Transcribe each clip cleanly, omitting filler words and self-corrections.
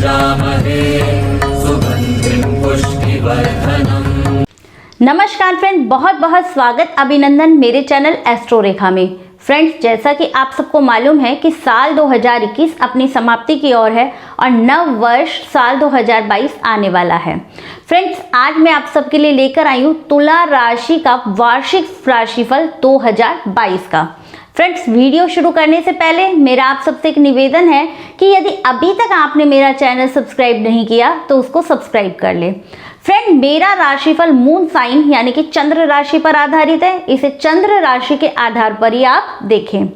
यजामहे सुगन्धिं पुष्टिवर्धनम्। नमस्कार फ्रेंड, बहुत बहुत स्वागत अभिनंदन मेरे चैनल एस्ट्रो रेखा में। फ्रेंड्स, जैसा कि आप सबको मालूम है कि साल 2021 अपनी समाप्ति की ओर है और नव वर्ष साल 2022 आने वाला है। फ्रेंड्स, आज मैं आप सबके लिए लेकर आई हूँ तुला राशि का वार्षिक राशिफल 2022 का। फ्रेंड्स, वीडियो शुरू करने से पहले मेरा आप सबसे एक निवेदन है कि यदि अभी तक आपने मेरा चैनल सब्सक्राइब नहीं किया तो उसको सब्सक्राइब कर ले। फ्रेंड, मेरा राशिफल मून साइन यानी कि चंद्र राशि पर आधारित है। इसे चंद्र राशि के आधार पर ही आप देखें।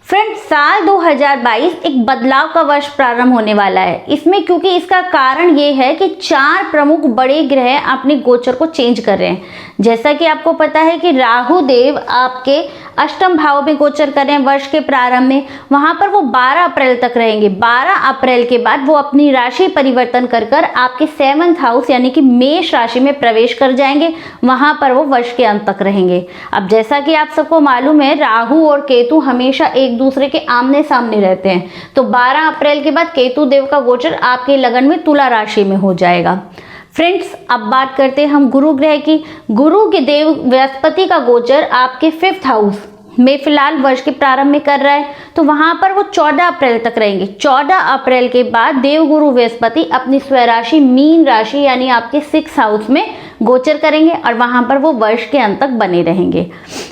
फ्रेंड, साल 2022 एक बदलाव का वर्ष प्रारंभ होने वाला है। इसमें क्योंकि इसका कारण ये है कि 4 प्रमुख बड़े ग्रह अपने गोचर को चेंज कर रहे हैं। जैसा कि आपको पता है कि राहु देव आपके अष्टम भाव में गोचर कर रहे हैं वर्ष के प्रारंभ में। वहां पर वो 12 अप्रैल तक रहेंगे। 12 अप्रैल के बाद वो अपनी राशि परिवर्तन कर कर आपके 7th हाउस यानी कि मेष राशि में प्रवेश कर जाएंगे। वहां पर वो वर्ष के अंत तक रहेंगे। अब जैसा कि आप सबको मालूम है, राहु और केतु हमेशा एक दूसरे के आमने सामने रहते हैं। तो 12 अप्रैल के बाद केतु देव का गोचर आपके लगन में तुला राशि में हो जाएगा। फ्रेंड्स, अब बात करते हैं हम गुरु ग्रह की। गुरु के देव बृहस्पति का गोचर आपके 5th हाउस में फिलहाल वर्ष के प्रारंभ में कर रहा है। तो वहां पर वो 14 अप्रैल तक रहेंगे। 14 अप्रैल के बाद देवगुरु बृहस्पति अपनी स्वराशि मीन राशि यानी आपके 6th हाउस में गोचर करेंगे और वहां पर वो वर्ष के अंत तक बने रहेंगे।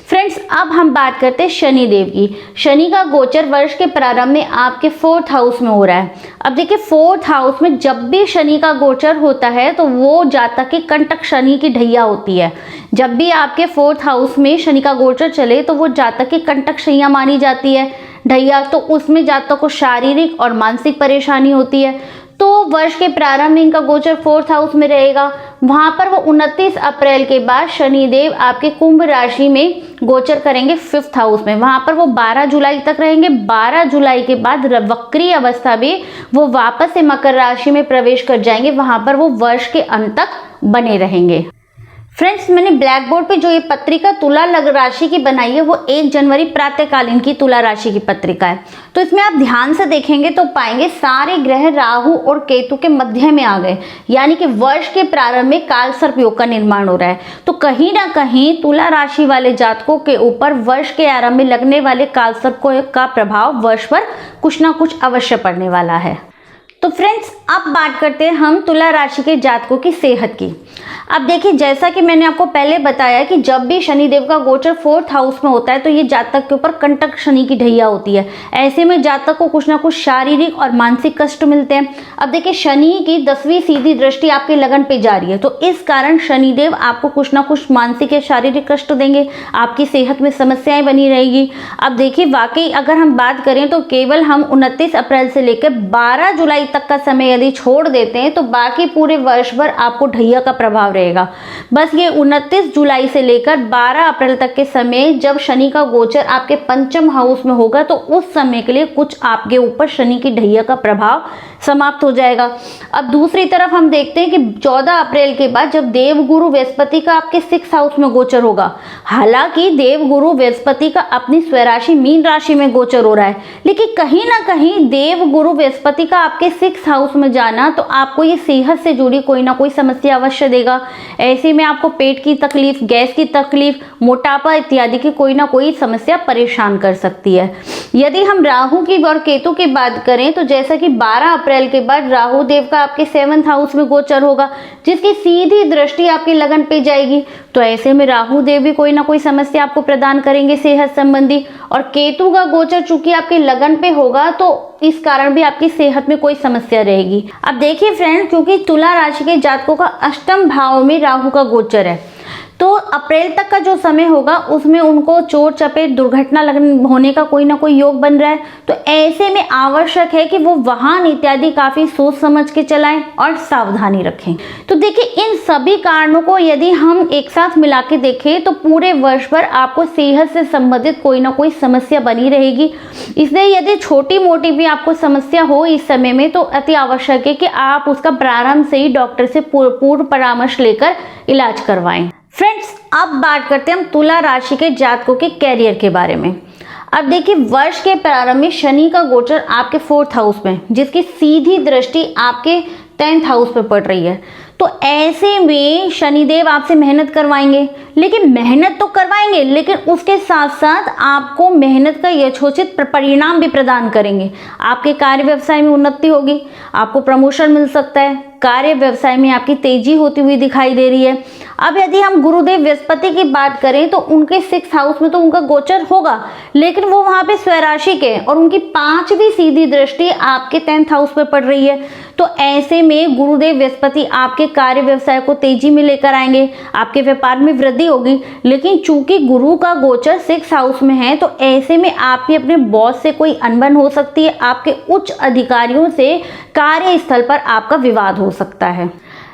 फ्रेंड्स, अब हम बात करते हैं शनि देव की। शनि का गोचर वर्ष के प्रारंभ में आपके 4th हाउस में हो रहा है। अब देखिए, 4th हाउस में जब भी शनि का गोचर होता है तो वो जातक की कंटक शनि की ढैया होती है। जब भी आपके 4th हाउस में शनि का गोचर चले तो वो जातक की कंटक शैया मानी जाती है, ढैया। तो उसमें जातक को शारीरिक और मानसिक परेशानी होती है। तो वर्ष के प्रारंभ में इनका गोचर 4th हाउस में रहेगा। वहां पर वो 29 अप्रैल के बाद शनिदेव आपके कुंभ राशि में गोचर करेंगे 5th हाउस में। वहां पर वो 12 जुलाई तक रहेंगे। 12 जुलाई के बाद वक्री अवस्था में वो वापस से मकर राशि में प्रवेश कर जाएंगे। वहां पर वो वर्ष के अंत तक बने रहेंगे। फ्रेंड्स, मैंने ब्लैक बोर्ड पे जो ये पत्रिका तुला राशि की बनाई है वो 1 जनवरी प्रातःकालीन की तुला राशि की पत्रिका है। तो इसमें आप ध्यान से देखेंगे तो पाएंगे सारे ग्रह राहु और केतु के मध्य में आ गए, यानी कि वर्ष के प्रारंभ में काल सर्प योग का निर्माण हो रहा है। तो कहीं ना कहीं तुला राशि वाले जातकों के ऊपर वर्ष के आरंभ में लगने वाले काल सर्प का प्रभाव वर्ष पर कुछ ना कुछ अवश्य पड़ने वाला है। तो फ्रेंड्स, अब बात करते हैं हम तुला राशि के जातकों की सेहत की। अब देखिए, जैसा कि मैंने आपको पहले बताया कि जब भी शनिदेव का गोचर 4th हाउस में होता है तो ये जातक के ऊपर कंटक शनि की ढैया होती है। ऐसे में जातक को कुछ ना कुछ शारीरिक और मानसिक कष्ट मिलते हैं। अब देखिए, शनि की 10वीं सीधी दृष्टि आपके लगन पे जा रही है, तो इस कारण शनिदेव आपको कुछ ना कुछ मानसिक या शारीरिक कष्ट देंगे। आपकी सेहत में समस्याएं बनी रहेगी। अब देखिए, वाकई अगर हम बात करें तो केवल हम 29 अप्रैल से लेकर 12 जुलाई तक का समय यदि छोड़ देते हैं तो बाकी पूरे वर्ष भर आपको ढैया का प्रभाव रहेगा। बस ये 29 जुलाई से लेकर 12 अप्रैल तक के समय जब शनि का गोचर आपके 5th हाउस में होगा तो उस समय के लिए कुछ आपके ऊपर शनि की ढैया का प्रभाव समाप्त हो जाएगा। अब दूसरी तरफ हम देखते हैं कि 14 अप्रैल के बाद जब देवगुरु बृहस्पति का आपके 6th हाउस में गोचर होगा, हालांकि देवगुरु बृहस्पति का अपनी स्वराशि मीन राशि में गोचर हो रहा है, लेकिन कहीं ना कहीं देवगुरु बृहस्पति का आपके 6th हाउस में जाना तो आपको ये सेहत से जुड़ी कोई ना कोई समस्या अवश्य देगा। ऐसे में आपको पेट की तकलीफ, गैस की तकलीफ, मोटापा इत्यादि की कोई ना कोई समस्या परेशान कर सकती है। यदि हम राहु की और केतु की बात करें तो जैसा कि 12 अप्रैल के बाद राहु देव का आपके 7th हाउस में गोचर होगा, जिसकी सीधी दृष्टि आपकी लगन पे जाएगी। तो ऐसे में राहु देव भी कोई ना कोई समस्या आपको प्रदान करेंगे सेहत संबंधी। और केतु का गोचर चूंकि आपके लगन पे होगा तो इस कारण भी आपकी सेहत में कोई समस्या रहेगी। अब देखिए फ्रेंड, क्योंकि तुला राशि के जातकों का अष्टम भाव में राहु का गोचर है, तो अप्रैल तक का जो समय होगा उसमें उनको चोट चपेट दुर्घटना होने का कोई ना कोई योग बन रहा है। तो ऐसे में आवश्यक है कि वो वाहन इत्यादि काफी सोच समझ के चलाएं और सावधानी रखें। तो देखिए, इन सभी कारणों को यदि हम एक साथ मिला के देखें तो पूरे वर्ष भर आपको सेहत से संबंधित कोई ना कोई समस्या बनी रहेगी। इसलिए यदि छोटी मोटी भी आपको समस्या हो इस समय में तो अति आवश्यक है कि आप उसका प्रारंभ से ही डॉक्टर से पूर्व परामर्श लेकर इलाज करवाएं। फ्रेंड्स, अब बात करते हैं हम तुला राशि के जातकों के कैरियर के बारे में। अब देखिए वर्ष के प्रारंभ में शनि का गोचर आपके 4th हाउस में, जिसकी सीधी दृष्टि आपके 10th हाउस पे पड़ रही है, तो ऐसे में शनिदेव आपसे मेहनत करवाएंगे। लेकिन मेहनत तो करवाएंगे, लेकिन उसके साथ साथ आपको मेहनत का यथोचित परिणाम भी प्रदान करेंगे। आपके कार्य व्यवसाय में उन्नति होगी, आपको प्रमोशन मिल सकता है, कार्य व्यवसाय में आपकी तेजी होती हुई दिखाई दे रही है। अब यदि हम गुरुदेव बृहस्पति की बात करें तो उनके 6th हाउस में तो उनका गोचर होगा, लेकिन वो वहां पे स्वराशि के और उनकी 5वीं सीधी दृष्टि आपके 10th हाउस पे पड़ रही है। तो ऐसे में गुरुदेव बृहस्पति आपके कार्य व्यवसाय को तेजी में लेकर आएंगे, आपके व्यापार में वृद्धि होगी। लेकिन चूंकि गुरु का गोचर 6th हाउस में है, तो ऐसे में आपकी अपने बॉस से कोई अनबन हो सकती है, आपके उच्च अधिकारियों से कार्यस्थल पर आपका विवाद हो सकता है।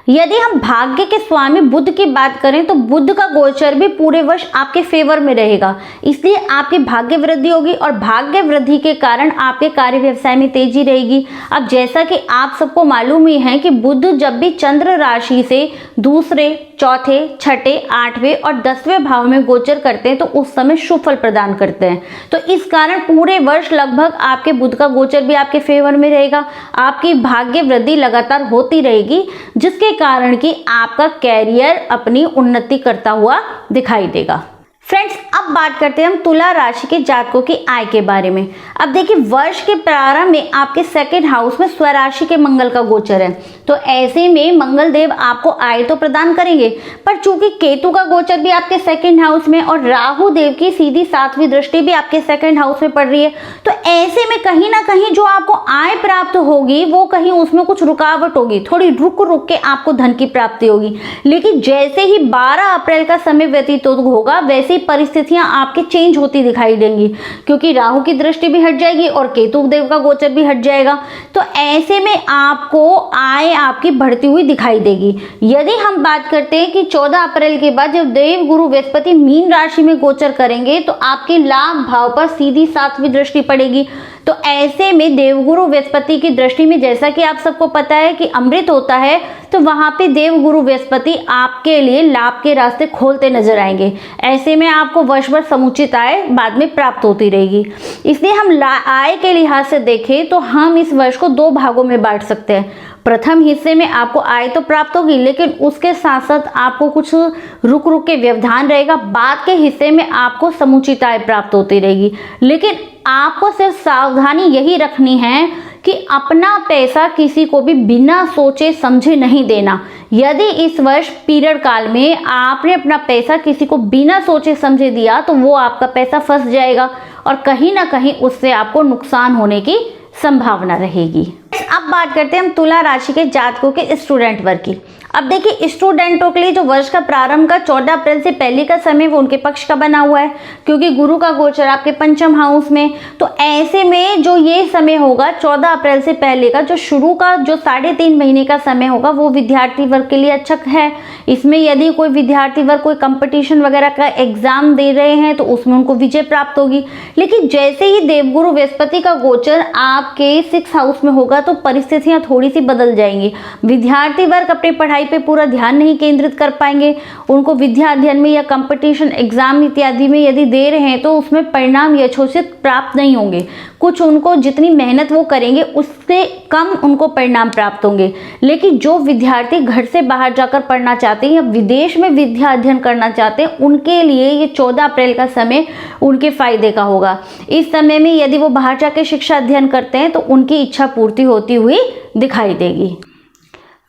यदि हम भाग्य के स्वामी बुध की बात करें तो बुध का गोचर भी पूरे वर्ष आपके फेवर में रहेगा, इसलिए आपकी भाग्य वृद्धि होगी और भाग्य वृद्धि के कारण आपके कार्य व्यवसाय में तेजी रहेगी। अब जैसा कि आप सबको मालूम ही है कि बुध जब भी चंद्र राशि से दूसरे, चौथे, छठे, 8वें और 10वें भाव में गोचर करते हैं तो उस समय शुभ फल प्रदान करते हैं। तो इस कारण पूरे वर्ष लगभग आपके बुध का गोचर भी आपके फेवर में रहेगा, आपकी भाग्य वृद्धि लगातार होती रहेगी, जिसके कारण कि आपका कैरियर अपनी उन्नति करता हुआ दिखाई देगा। फ्रेंड्स, अब बात करते हैं हम तुला राशि के जातकों की आय के बारे में। अब देखिए वर्ष के प्रारंभ में आपके 2nd हाउस में स्वराशि के मंगल का गोचर है, तो ऐसे में मंगल देव आपको आय तो प्रदान करेंगे, पर चूंकि केतु का गोचर भी आपके 2nd हाउस में और राहु देव की सीधी 7वीं दृष्टि भी आपके 2nd हाउस में पड़ रही है, तो ऐसे में कहीं ना कहीं जो आपको आय प्राप्त होगी वो कहीं उसमें कुछ रुकावट होगी, थोड़ी रुक रुक के आपको धन की प्राप्ति होगी। लेकिन जैसे ही 12 अप्रैल का समय व्यतीत होगा वैसे परिस्थितियां आपके चेंज होती दिखाई देंगी, क्योंकि राहु की दृष्टि भी हट जाएगी और केतु देव का गोचर भी हट जाएगा। तो ऐसे में आपको आय आपकी बढ़ती हुई दिखाई देगी। यदि हम बात करते हैं कि 14 अप्रैल के बाद जब देव गुरु बृहस्पति मीन राशि में गोचर करेंगे तो आपके लाभ भाव पर सीधी 7वीं दृष्टि पड़ेगी। तो ऐसे में देवगुरु बृहस्पति की दृष्टि में, जैसा कि आप सबको पता है कि अमृत होता है, तो वहां पे देवगुरु बृहस्पति आपके लिए लाभ के रास्ते खोलते नजर आएंगे। ऐसे में आपको वर्ष भर समुचित आय बाद में प्राप्त होती रहेगी। इसलिए हम आय के लिहाज से देखें तो हम इस वर्ष को 2 भागों में बांट सकते हैं। प्रथम हिस्से में आपको आय तो प्राप्त होगी, लेकिन उसके साथ साथ आपको कुछ रुक रुक के व्यवधान रहेगा। बाद के हिस्से में आपको समुचित आय प्राप्त होती रहेगी, लेकिन आपको सिर्फ सावधानी यही रखनी है कि अपना पैसा किसी को भी बिना सोचे समझे नहीं देना। यदि इस वर्ष पीरियड काल में आपने अपना पैसा किसी को बिना सोचे समझे दिया तो वो आपका पैसा फंस जाएगा और कहीं ना कहीं उससे आपको नुकसान होने की संभावना रहेगी। अब बात करते हैं हम तुला राशि के जातकों के स्टूडेंट वर्ग की। अब देखिए स्टूडेंटों के लिए जो वर्ष का प्रारंभ का 14 अप्रैल से पहले का समय वो उनके पक्ष का बना हुआ है, क्योंकि गुरु का गोचर आपके 5म हाउस में। तो ऐसे में जो ये समय होगा 14 अप्रैल से पहले का जो शुरू का जो 3.5 महीने का समय होगा वो विद्यार्थी वर्ग के लिए अच्छा है। इसमें यदि कोई विद्यार्थी वर्ग कोई कंपटीशन वगैरह का एग्जाम दे रहे हैं तो उसमें उनको विजय प्राप्त होगी। लेकिन जैसे ही देवगुरु बृहस्पति का गोचर आपके 6th हाउस में होगा तो परिस्थितियां थोड़ी सी बदल जाएंगी। विद्यार्थी वर्ग अपनी पढ़ाई पे पूरा ध्यान नहीं केंद्रित कर पाएंगे। उनको विद्या अध्ययन में या कंपटीशन एग्जाम इत्यादि में यदि दे रहे हैं तो उसमें परिणाम यथोचित प्राप्त नहीं होंगे। कुछ उनको जितनी मेहनत वो करेंगे उससे कम उनको परिणाम प्राप्त होंगे। लेकिन जो विद्यार्थी घर से बाहर जाकर पढ़ना चाहते हैं या विदेश में विद्या अध्ययन करना चाहते हैं उनके लिए ये 14 अप्रैल का समय उनके फायदे का होगा। इस समय में यदि वो बाहर जाकर शिक्षा अध्ययन करते हैं तो उनकी इच्छा पूर्ति होती हुई दिखाई देगी।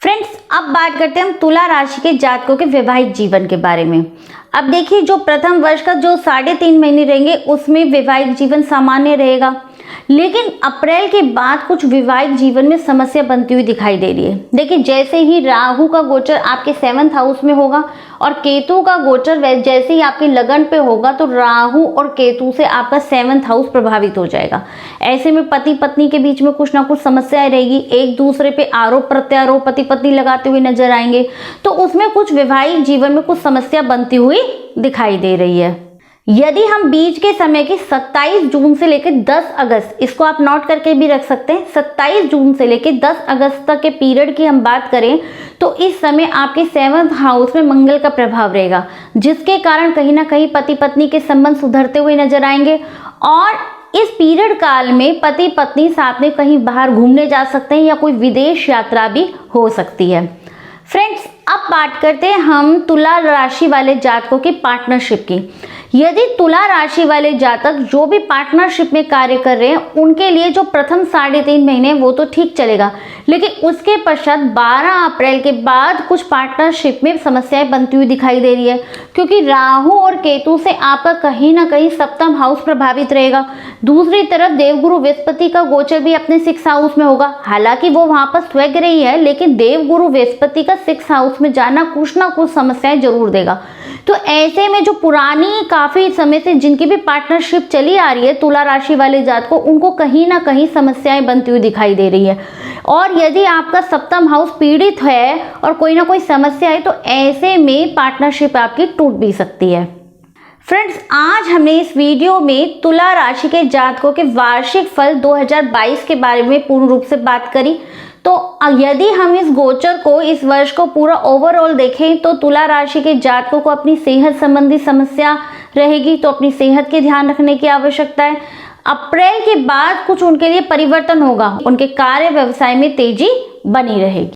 फ्रेंड्स, अब बात करते हैं हम तुला राशि के जातकों के वैवाहिक जीवन के बारे में। अब देखिए जो प्रथम वर्ष का जो 3.5 महीने रहेंगे उसमें वैवाहिक जीवन सामान्य रहेगा, लेकिन अप्रैल के बाद कुछ वैवाहिक जीवन में समस्या बनती हुई दिखाई दे रही है। देखिए जैसे ही राहु का गोचर आपके 7th हाउस में होगा और केतु का गोचर जैसे ही आपके लगन पे होगा तो राहु और केतु से आपका 7th हाउस प्रभावित हो जाएगा। ऐसे में पति पत्नी के बीच में कुछ ना कुछ समस्याएं रहेगी, एक दूसरे पे आरोप प्रत्यारोप पति पत्नी लगाते हुए नजर आएंगे, तो उसमें कुछ वैवाहिक जीवन में कुछ समस्या बनती हुई दिखाई दे रही है। यदि हम बीच के समय की 27 जून से लेकर 10 अगस्त, इसको आप नोट करके भी रख सकते हैं, 27 जून से लेकर 10 अगस्त तक के पीरियड की हम बात करें तो इस समय आपके 7th हाउस में मंगल का प्रभाव रहेगा, जिसके कारण कहीं ना कहीं पति पत्नी के संबंध सुधरते हुए नजर आएंगे। और इस पीरियड काल में पति पत्नी साथ में कहीं बाहर घूमने जा सकते हैं या कोई विदेश यात्रा भी हो सकती है। फ्रेंड्स, अब बात करते हैं हम तुला राशि वाले जातकों की पार्टनरशिप की। यदि तुला राशि वाले जातक जो भी पार्टनरशिप में कार्य कर रहे हैं उनके लिए जो प्रथम 3.5 महीने वो तो ठीक चलेगा, लेकिन उसके पश्चात 12 अप्रैल के बाद कुछ पार्टनरशिप में समस्याएं बनती हुई दिखाई दे रही है, क्योंकि राहु और केतु से आपका कहीं ना कहीं 7th हाउस प्रभावित रहेगा। दूसरी तरफ देवगुरु बृहस्पति का गोचर भी अपने 6th हाउस में होगा। हालांकि वो वहां पर स्वग्रह ही है, लेकिन देवगुरु बृहस्पति का 6th हाउस में जाना कुछ ना कुछ समस्याएं जरूर देगा। तो ऐसे में जो पुरानी काफी समय से जिनकी भी पार्टनरशिप चली आ रही है तुला राशि वाले जात को, उनको कहीं ना कहीं समस्याएं बनती हुई दिखाई दे रही है। और यदि आपका 7th हाउस पीड़ित है और कोई ना कोई समस्या है तो ऐसे में पार्टनरशिप आपकी टूट भी सकती है। फ्रेंड्स, आज हमने इस वीडियो में तुला राशि के जातकों के वार्षिक फल 2022 के बारे में पूर्ण रूप से बात करी। तो यदि हम इस गोचर को, इस वर्ष को पूरा ओवरऑल देखें तो तुला राशि के जातकों को अपनी सेहत संबंधी समस्या रहेगी, तो अपनी सेहत के ध्यान रखने की आवश्यकता है। अप्रैल के बाद कुछ उनके लिए परिवर्तन होगा, उनके कार्य व्यवसाय में तेजी बनी रहेगी।